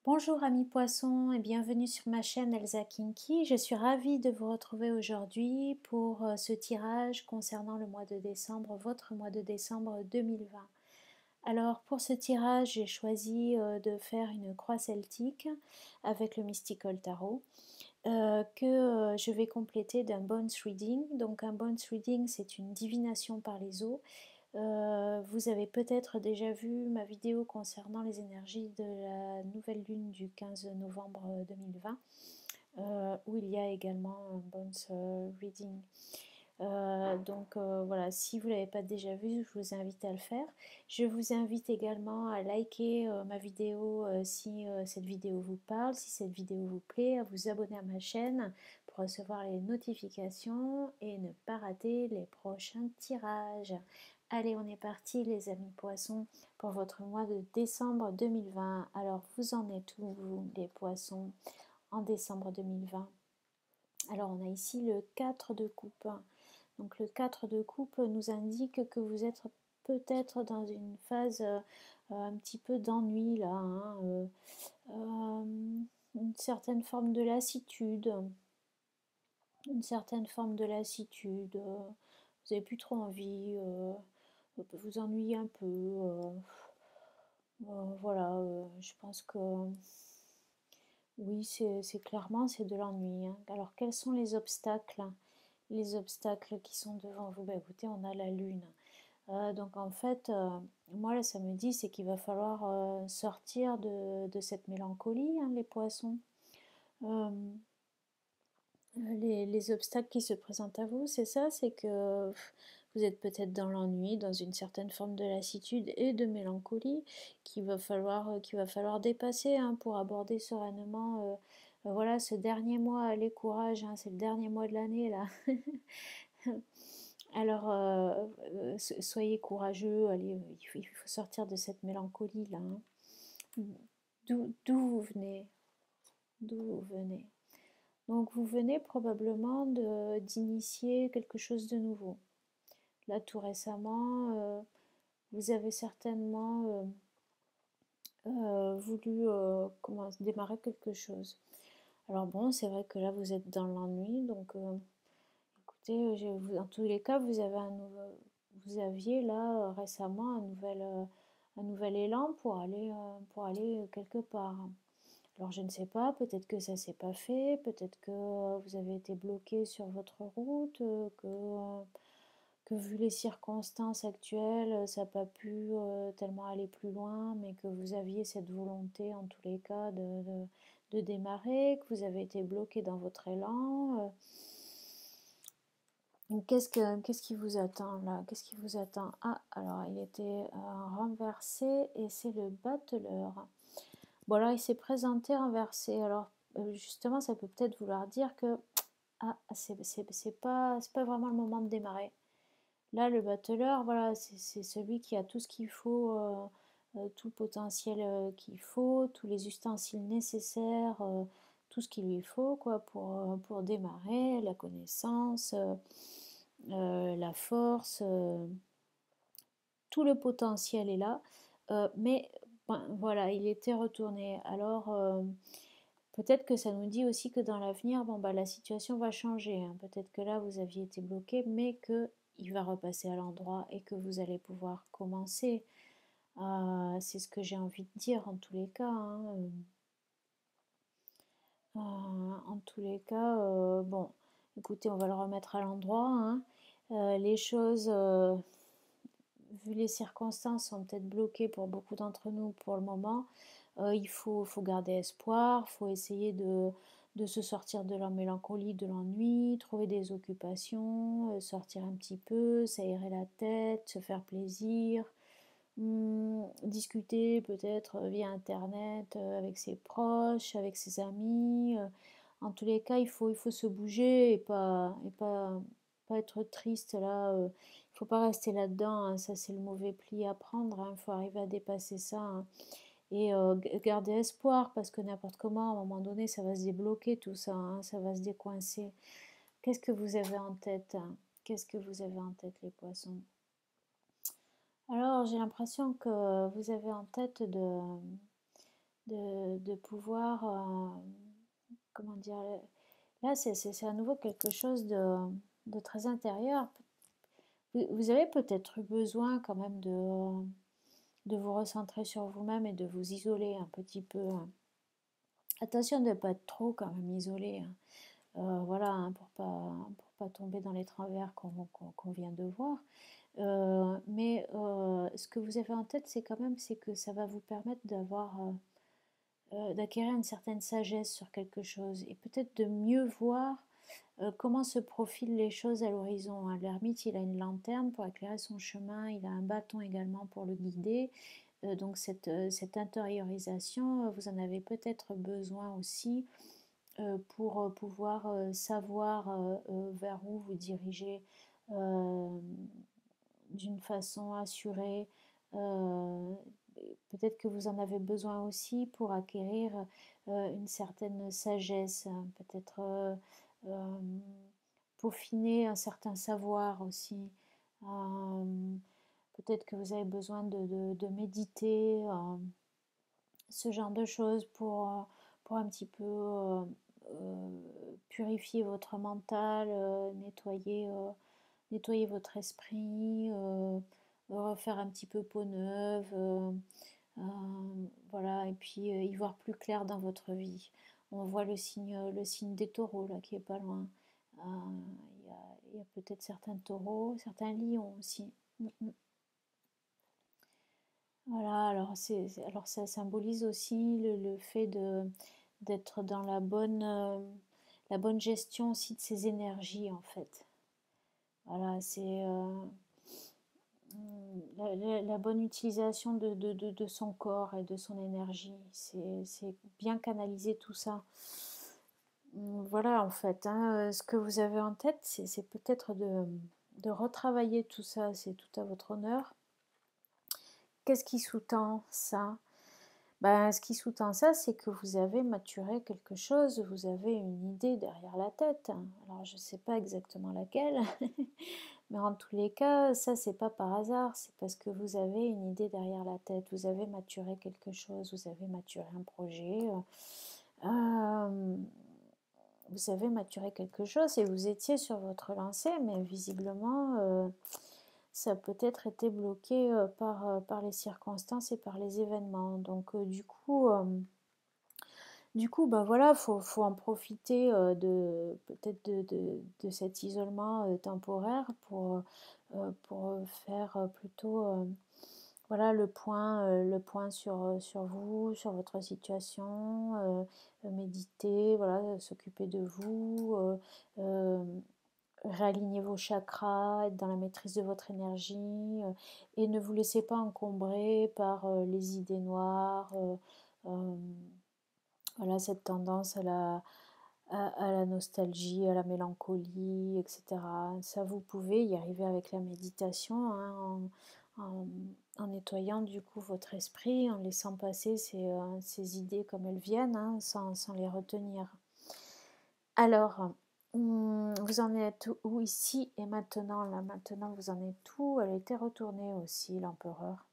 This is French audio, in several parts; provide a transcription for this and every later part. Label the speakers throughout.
Speaker 1: Bonjour amis poissons et bienvenue sur ma chaîne Elsa Kinky. Je suis ravie de vous retrouver aujourd'hui pour ce tirage concernant le mois de décembre, votre mois de décembre 2020. Alors pour ce tirage, j'ai choisi de faire une croix celtique avec le Mystical Tarot que je vais compléter d'un Bones Reading. Donc un Bones Reading, c'est une divination par les eaux. Vous avez peut-être déjà vu ma vidéo concernant les énergies de la nouvelle lune du 15 novembre 2020, où il y a également un Bones Reading. Voilà, si vous ne l'avez pas déjà vu, je vous invite à le faire. Je vous invite également à liker ma vidéo si cette vidéo vous parle, si cette vidéo vous plaît, à vous abonner à ma chaîne pour recevoir les notifications et ne pas rater les prochains tirages. Allez, on est parti les amis poissons pour votre mois de décembre 2020. Alors, vous en êtes où, vous, les poissons, en décembre 2020? Alors, on a ici le 4 de coupe. Donc, le 4 de coupe nous indique que vous êtes peut-être dans une phase un petit peu d'ennui, là. Une certaine forme de lassitude. Une certaine forme de lassitude. Vous n'avez plus trop envie. Vous ennuyez un peu. Voilà, je pense que oui, c'est clairement c'est de l'ennui, hein. Alors, quels sont les obstacles? Les obstacles qui sont devant vous? Bah, écoutez, on a la lune. Donc en fait, moi là, ça me dit c'est qu'il va falloir sortir de cette mélancolie, hein, les poissons. Euh, les obstacles qui se présentent à vous, c'est ça, c'est que vous êtes peut-être dans l'ennui, dans une certaine forme de lassitude et de mélancolie qu'il va falloir dépasser, hein, pour aborder sereinement voilà, ce dernier mois. Allez, courage, hein, c'est le dernier mois de l'année là. Alors, soyez courageux, allez, il faut sortir de cette mélancolie là, hein. D'où vous venez? D'où vous venez? Donc vous venez probablement d'initier quelque chose de nouveau. Là, tout récemment, vous avez certainement voulu démarrer quelque chose. Alors bon, c'est vrai que là, vous êtes dans l'ennui, donc écoutez, dans tous les cas, vous aviez là récemment un nouvel élan pour aller quelque part. Alors je ne sais pas, peut-être que ça s'est pas fait, peut-être que vous avez été bloqué sur votre route, que vu les circonstances actuelles, ça n'a pas pu tellement aller plus loin, mais que vous aviez cette volonté en tous les cas de démarrer, que vous avez été bloqué dans votre élan. Qu'est-ce qui vous attend là? Qu'est-ce qui vous attend? Ah, alors il était renversé et c'est le battleur. Bon, alors il s'est présenté renversé. Alors justement, ça peut peut-être vouloir dire que ah, c'est pas vraiment le moment de démarrer. Là, le battleur, voilà, c'est celui qui a tout ce qu'il faut, tout le potentiel qu'il faut, tous les ustensiles nécessaires, tout ce qu'il lui faut quoi, pour démarrer, la connaissance, la force, tout le potentiel est là. Mais ben, voilà, il était retourné. Alors, peut-être que ça nous dit aussi que dans l'avenir, bon, bah, la situation va changer, hein. Peut-être que là, vous aviez été bloqué, mais qu'il va repasser à l'endroit et que vous allez pouvoir commencer. C'est ce que j'ai envie de dire en tous les cas, hein. En tous les cas, bon, écoutez, on va le remettre à l'endroit, hein. Les choses, vu les circonstances, sont peut-être bloquées pour beaucoup d'entre nous pour le moment. Faut garder espoir, faut essayer de se sortir de la mélancolie, de l'ennui, trouver des occupations, sortir un petit peu, s'aérer la tête, se faire plaisir, discuter peut-être via internet avec ses proches, avec ses amis. En tous les cas, il faut se bouger pas être triste là. Il faut pas rester là-dedans, hein. Ça, c'est le mauvais pli à prendre, hein. Il faut arriver à dépasser ça, hein. Et garder espoir parce que n'importe comment, à un moment donné, ça va se débloquer tout ça, hein. Ça va se décoincer. Qu'est-ce que vous avez en tête, hein? Qu'est-ce que vous avez en tête, les poissons? Alors, j'ai l'impression que vous avez en tête de pouvoir, comment dire, là c'est à nouveau quelque chose de très intérieur. Vous avez peut-être eu besoin quand même de vous recentrer sur vous-même et de vous isoler un petit peu, hein. Attention de ne pas être trop quand même isolé, hein. Voilà, hein, pour pas tomber dans les travers qu'on vient de voir. Mais ce que vous avez en tête, c'est quand même, c'est que ça va vous permettre d'acquérir une certaine sagesse sur quelque chose et peut-être de mieux voir comment se profilent les choses à l'horizon, hein. L'ermite, il a une lanterne pour éclairer son chemin, il a un bâton également pour le guider. Donc cette intériorisation, vous en avez peut-être besoin aussi pour pouvoir savoir vers où vous dirigez d'une façon assurée. Euh, Peut-être que vous en avez besoin aussi pour acquérir une certaine sagesse, hein, peut-être euh, peaufiner un certain savoir aussi. Euh, Peut-être que vous avez besoin de méditer, ce genre de choses pour un petit peu purifier votre mental, nettoyer votre esprit, refaire un petit peu peau neuve, voilà, et puis y voir plus clair dans votre vie. On voit le signe des taureaux là qui est pas loin. Il y a peut-être certains taureaux, certains lions aussi. Voilà, alors ça symbolise aussi le fait d'être dans la bonne gestion aussi de ses énergies en fait. Voilà, c'est la bonne utilisation de son corps et de son énergie. C'est bien canaliser tout ça. Voilà, en fait, hein, ce que vous avez en tête, c'est peut-être de retravailler tout ça, c'est tout à votre honneur. Qu'est-ce qui sous-tend ça? Ben, ce qui sous-tend ça, c'est que vous avez maturé quelque chose, vous avez une idée derrière la tête. Alors, je ne sais pas exactement laquelle, mais en tous les cas, ça, c'est pas par hasard, c'est parce que vous avez une idée derrière la tête, vous avez maturé quelque chose, vous avez maturé un projet, vous avez maturé quelque chose et vous étiez sur votre lancée, mais visiblement, ça a peut-être été bloqué par les circonstances et par les événements. Donc, du coup, bah voilà, faut en profiter peut-être de cet isolement temporaire pour faire plutôt voilà, le point sur vous, sur votre situation, méditer, voilà, s'occuper de vous, réaligner vos chakras, être dans la maîtrise de votre énergie et ne vous laissez pas encombrer par les idées noires, euh, voilà, cette tendance à la nostalgie, à la mélancolie, etc. Ça, vous pouvez y arriver avec la méditation, hein, en nettoyant du coup votre esprit, en laissant passer ces idées comme elles viennent, hein, sans les retenir. Alors, vous en êtes où ici et maintenant? Là, maintenant, vous en êtes où? Elle a été retournée aussi, l'empereur.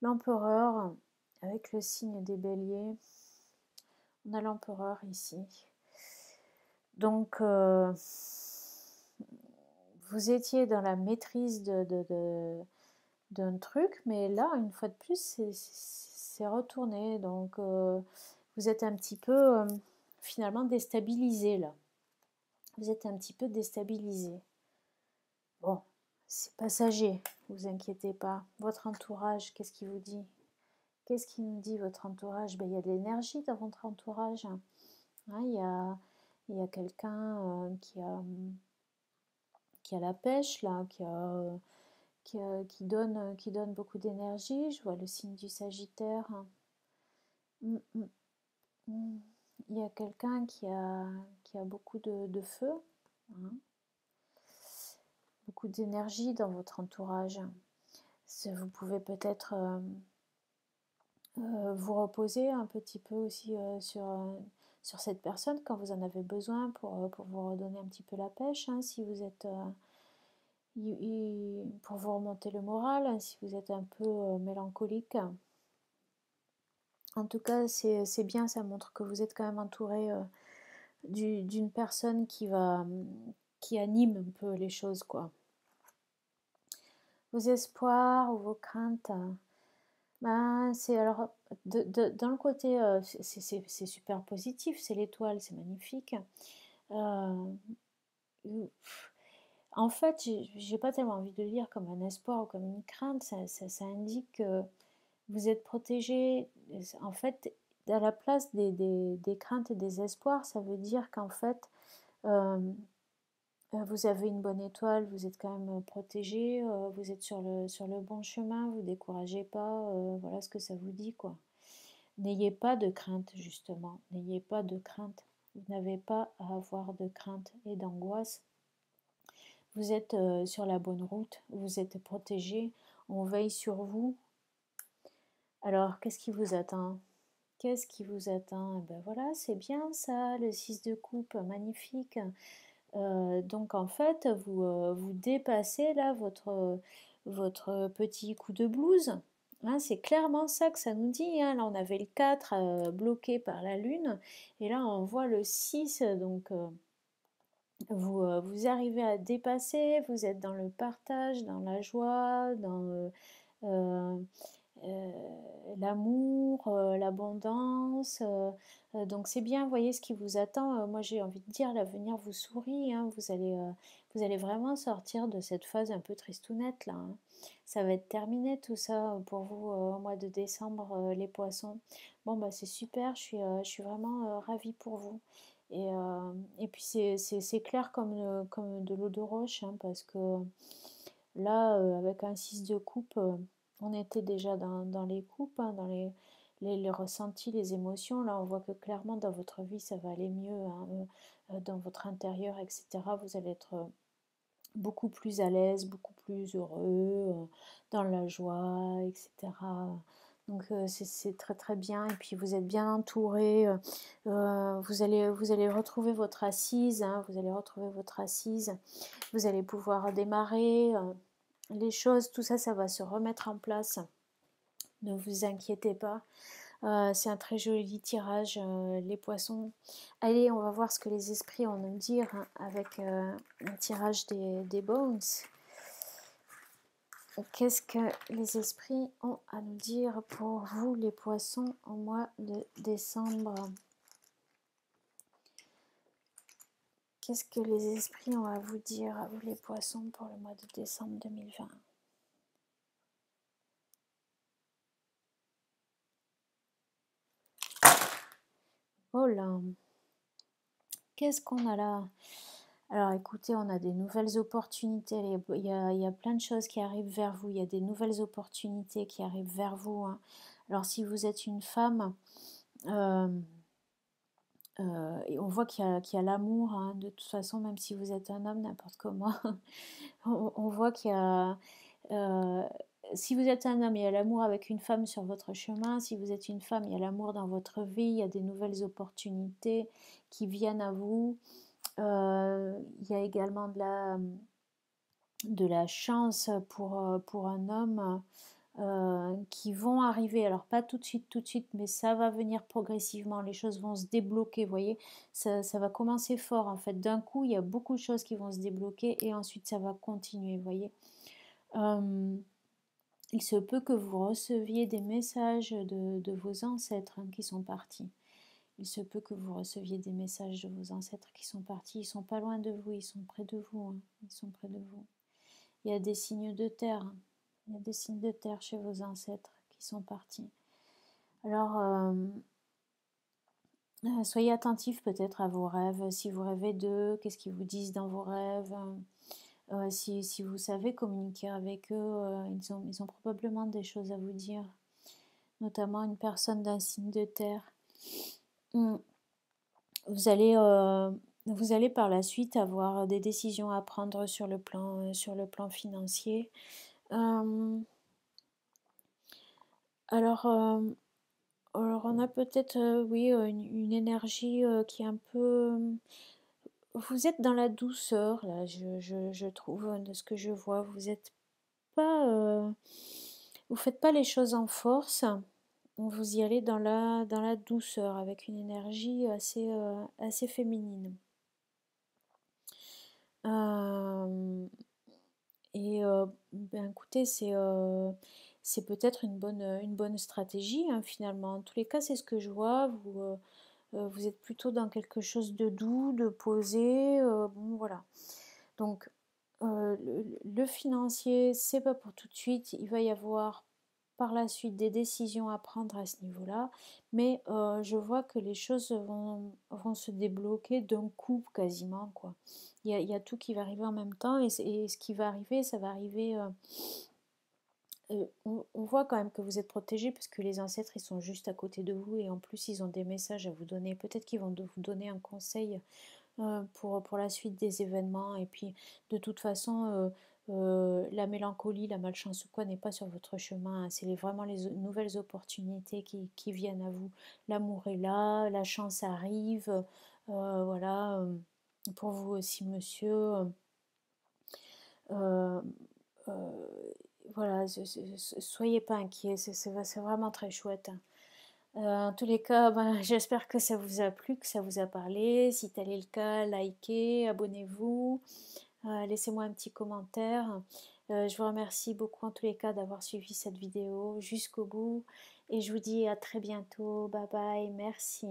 Speaker 1: L'empereur, avec le signe des béliers, on a l'empereur ici. Donc, vous étiez dans la maîtrise d'un truc, mais là, une fois de plus, c'est retourné. Donc, vous êtes un petit peu, finalement, déstabilisé, là. Vous êtes un petit peu déstabilisé. Bon, c'est passager, vous inquiétez pas. Votre entourage, qu'est-ce qu'il vous dit? Qu'est-ce qu'il nous dit, votre entourage? Ben, il y a de l'énergie dans votre entourage. Hein, il y a quelqu'un qui a la pêche, là, qui donne beaucoup d'énergie. Je vois le signe du Sagittaire. Mm, mm, mm. Il y a quelqu'un qui a beaucoup de feu, hein, beaucoup d'énergie dans votre entourage. Vous pouvez peut-être vous reposer un petit peu aussi sur cette personne quand vous en avez besoin pour vous redonner un petit peu la pêche, hein, si vous êtes pour vous remonter le moral, hein, si vous êtes un peu mélancolique. En tout cas, c'est bien, ça montre que vous êtes quand même entouré d'une personne qui anime un peu les choses, quoi. Vos espoirs ou vos craintes, ben, c'est alors, dans le côté, c'est super positif, c'est l'étoile, c'est magnifique. Euh, En fait, j'ai pas tellement envie de le lire comme un espoir ou comme une crainte, ça indique que vous êtes protégé. En fait, à la place des craintes et des espoirs, ça veut dire qu'en fait, euh, vous avez une bonne étoile, vous êtes quand même protégé, vous êtes sur le bon chemin, vous découragez pas, voilà ce que ça vous dit, quoi. N'ayez pas de crainte, justement, n'ayez pas de crainte. Vous n'avez pas à avoir de crainte et d'angoisse. Vous êtes sur la bonne route, vous êtes protégé, on veille sur vous. Alors, qu'est-ce qui vous attend? Qu'est-ce qui vous attend? Eh ben voilà, c'est bien ça, le 6 de coupe, magnifique. Donc en fait, vous dépassez là votre petit coup de blues. Hein, c'est clairement ça que ça nous dit. Hein. Là, on avait le 4 bloqué par la lune. Et là, on voit le 6. Donc, vous arrivez à dépasser. Vous êtes dans le partage, dans la joie, dans euh, euh, l'amour, l'abondance. Donc c'est bien, voyez ce qui vous attend. Moi j'ai envie de dire, l'avenir vous sourit. Hein. Vous allez vraiment sortir de cette phase un peu tristounette là. Hein. Ça va être terminé tout ça pour vous au mois de décembre, les poissons. Bon bah c'est super, je suis vraiment ravie pour vous. Et puis c'est clair comme de l'eau de roche, hein, parce que là, avec un 6 de coupe, on était déjà dans les coupes, hein, dans les ressentis, les émotions. Là, on voit que clairement dans votre vie, ça va aller mieux, hein, dans votre intérieur, etc. Vous allez être beaucoup plus à l'aise, beaucoup plus heureux, dans la joie, etc. Donc c'est très très bien. Et puis vous êtes bien entouré. Vous allez retrouver votre assise. Hein, vous allez retrouver votre assise. Vous allez pouvoir démarrer. Les choses, tout ça, ça va se remettre en place. Ne vous inquiétez pas. C'est un très joli tirage, les poissons. Allez, on va voir ce que les esprits ont à nous dire, hein, avec un tirage des bones. Qu'est-ce que les esprits ont à nous dire pour vous, les poissons, au mois de décembre? Qu'est-ce que les esprits ont à vous dire, à vous les poissons, pour le mois de décembre 2020? Oh là, qu'est-ce qu'on a là? Alors écoutez, on a des nouvelles opportunités, il y a plein de choses qui arrivent vers vous, il y a des nouvelles opportunités qui arrivent vers vous. Hein. Alors si vous êtes une femme, et on voit qu'il y a l'amour, hein, de toute façon, même si vous êtes un homme, n'importe comment, on voit qu'il y a... si vous êtes un homme, il y a l'amour avec une femme sur votre chemin. Si vous êtes une femme, il y a l'amour dans votre vie. Il y a des nouvelles opportunités qui viennent à vous. Il y a également de la chance pour un homme qui vont arriver. Alors pas tout de suite, mais ça va venir progressivement. Les choses vont se débloquer, vous voyez. Ça va commencer fort en fait. D'un coup, il y a beaucoup de choses qui vont se débloquer et ensuite ça va continuer, vous voyez. Il se peut que vous receviez des messages de vos ancêtres, hein, qui sont partis. Il se peut que vous receviez des messages de vos ancêtres qui sont partis. Ils sont pas loin de vous, ils sont près de vous. Hein. Ils sont près de vous. Il y a des signes de terre. Hein. Il y a des signes de terre chez vos ancêtres qui sont partis. Alors, soyez attentifs peut-être à vos rêves. Si vous rêvez d'eux, qu'est-ce qu'ils vous disent dans vos rêves? Si vous savez communiquer avec eux, ils ont probablement des choses à vous dire. Notamment une personne d'un signe de terre. Vous allez par la suite avoir des décisions à prendre sur le plan financier. Alors, on a peut-être, oui, une énergie qui est un peu... Vous êtes dans la douceur, là, je trouve, de ce que je vois. Vous êtes pas... vous faites pas les choses en force. vous y allez dans la douceur, avec une énergie assez, assez féminine. Et ben, écoutez, c'est peut-être une bonne stratégie, hein, finalement. En tous les cas, c'est ce que je vois. Vous êtes plutôt dans quelque chose de doux, de posé, bon voilà. Donc le financier, c'est pas pour tout de suite. Il va y avoir par la suite des décisions à prendre à ce niveau-là, mais je vois que les choses vont se débloquer d'un coup quasiment, quoi. Il y a tout qui va arriver en même temps et ce qui va arriver, ça va arriver. On voit quand même que vous êtes protégé parce que les ancêtres, ils sont juste à côté de vous et en plus, ils ont des messages à vous donner. Peut-être qu'ils vont vous donner un conseil pour la suite des événements. Et puis, de toute façon, la mélancolie, la malchance ou quoi n'est pas sur votre chemin, hein. C'est vraiment les nouvelles opportunités qui viennent à vous. L'amour est là, la chance arrive. Voilà, pour vous aussi, monsieur. Euh, euh, voilà, soyez pas inquiets, c'est vraiment très chouette, hein. En tous les cas, ben, j'espère que ça vous a plu, que ça vous a parlé. Si tel est le cas, likez, abonnez-vous, laissez-moi un petit commentaire. Je vous remercie beaucoup en tous les cas d'avoir suivi cette vidéo jusqu'au bout et je vous dis à très bientôt. Bye bye, merci.